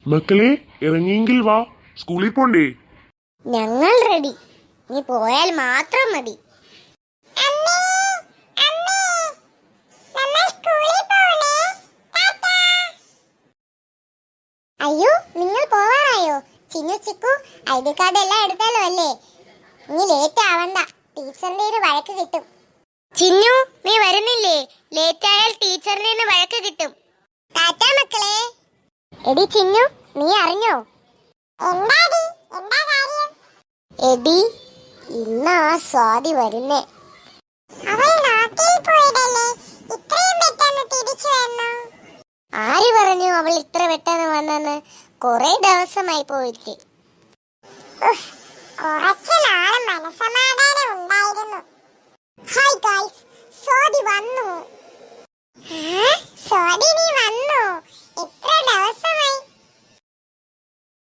മക്കളെ ഇറങ്ങിയെങ്കിൽ വാ, സ്കൂളിൽ പോണ്ടേ? ഞങ്ങൾ റെഡി, നീ പോയാൽ മാത്രം മതി. അയ്യോ, നിങ്ങൾ പോവാറായോ? Chinnu Chikku I D card എല്ലാം എടുത്താലോ അല്ലേ? നീ ലേറ്റ് ആവണ്ട, ടീച്ചറിന്റെ ഒരു വഴക്ക് കിട്ടും. ചിന്നു, നീ വരുന്നില്ലേ? ലേറ്റ് ആയാൽ ടീച്ചറിന്റെ വഴക്ക് കിട്ടും. ടാറ്റാ മക്കളെ. എടി ചിന്നു, നീ അറിഞ്ഞോ? എടി, ഇന്ന് ആ സ്വാതി വരുന്നേ. ആര് പറഞ്ഞു അവൾ ഇത്ര പെട്ടെന്ന് വന്നെന്ന്? കൊറേ ദിവസമായി പോയിട്ട്. ഹായ് ഗായ്സ്, സ്വാതി വന്നു. സ്വാതി നീ വന്നു? എത്ര ദിവസമായി